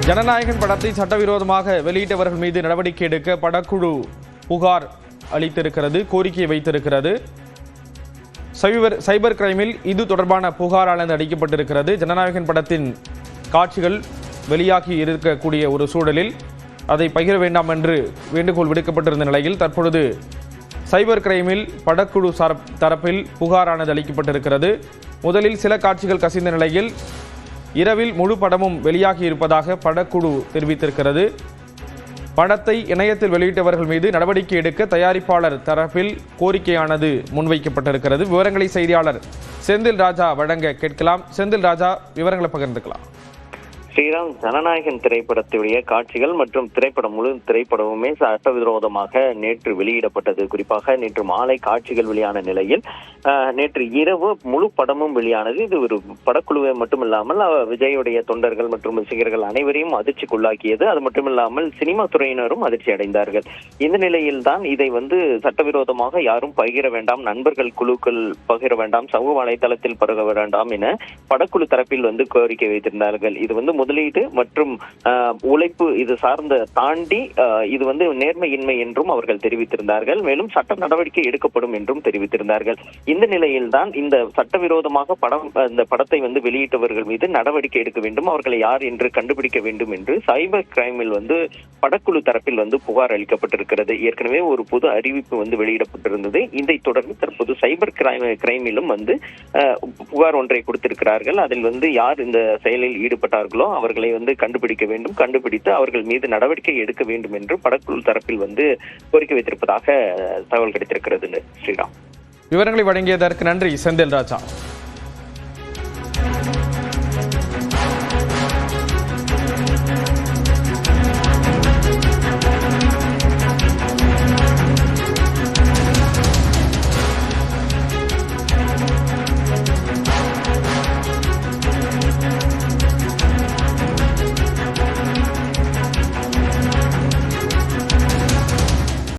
ஜனநாயகன் படத்தை சட்டவிரோதமாக வெளியிட்டவர்கள் மீது நடவடிக்கை எடுக்க படக்குழு புகார் அளித்திருக்கிறது, கோரிக்கை வைத்திருக்கிறது. சைபர் கிரைமில் இது தொடர்பான புகாரானது அளிக்கப்பட்டிருக்கிறது. ஜனநாயகன் படத்தின் காட்சிகள் வெளியாகி இருக்கக்கூடிய ஒரு சூழலில் அதை பகிர வேண்டாம் என்று வேண்டுகோள் விடுக்கப்பட்டிருந்த நிலையில் தற்பொழுது சைபர் கிரைமில் படக்குழு தரப்பில் புகாரானது அளிக்கப்பட்டிருக்கிறது. முதலில் சில காட்சிகள் கசிந்த நிலையில் இரவில் முழு படமும் வெளியாகி இருப்பதாக படக்குழு தெரிவித்திருக்கிறது. படத்தை இணையத்தில் வெளியிட்டவர்கள் மீது நடவடிக்கை எடுக்க தயாரிப்பாளர் தரப்பில் கோரிக்கையானது முன்வைக்கப்பட்டிருக்கிறது. விவரங்களை செய்தியாளர் செந்தில் ராஜா வழங்க கேட்கலாம். செந்தில் ராஜா, விவரங்களை பகிர்ந்துக்கலாம். ஸ்ரீராம், ஜனநாயகன் திரைப்படத்துடைய காட்சிகள் மற்றும் முழு திரைப்படமுமே சட்டவிரோதமாக நேற்று வெளியிடப்பட்டது. குறிப்பாக நேற்று மாலை காட்சிகள் வெளியான நிலையில் நேற்று இரவு முழு படமும் வெளியானது. இது ஒரு படக்குழுவை மட்டுமில்லாமல் விஜயுடைய தொண்டர்கள் மற்றும் ரசிகர்கள் அனைவரையும் அதிர்ச்சிக்குள்ளாக்கியது. அது மட்டுமில்லாமல் சினிமா துறையினரும் அதிர்ச்சி அடைந்தார்கள். இந்த நிலையில் தான் இதை சட்டவிரோதமாக யாரும் பகிர வேண்டாம், நண்பர்கள் குழுக்கள் பகிர வேண்டாம், சமூக வலைதளத்தில் பகிர வேண்டாம் என படக்குழு தரப்பில் கோரிக்கை வைத்திருந்தார்கள். இது முதலீடு மற்றும் உழைப்பு இது சார்ந்த தாண்டி இது நேர்மையின்மை என்றும் அவர்கள் தெரிவித்திருந்தார்கள். மேலும் சட்ட நடவடிக்கை எடுக்கப்படும் என்றும் தெரிவித்திருந்தார்கள். இந்த நிலையில் தான் இந்த சட்டவிரோதமாக இந்த படத்தை வெளியிட்டவர்கள் மீது நடவடிக்கை எடுக்க வேண்டும், அவர்களை யார் என்று கண்டுபிடிக்க வேண்டும் என்று சைபர் கிரைமில் படக்குழு தரப்பில் புகார் அளிக்கப்பட்டிருக்கிறது. ஏற்கனவே ஒரு பொது அறிவிப்பு வெளியிடப்பட்டிருந்தது. இதை தொடர்ந்து தற்போது சைபர் கிரைமிலும் புகார் ஒன்றை கொடுத்திருக்கிறார்கள். அதில் யார் இந்த செயலில் ஈடுபட்டார்களோ அவர்களை கண்டுபிடிக்க வேண்டும், கண்டுபிடித்து அவர்கள் மீது நடவடிக்கை எடுக்க வேண்டும் என்று படக்குழு தரப்பில் கோரிக்கை வைத்திருப்பதாக தகவல் கிடைத்திருக்கிறது. ஸ்ரீராம், விவரங்களை வழங்கியதற்கு நன்றி செந்தில் ராஜா.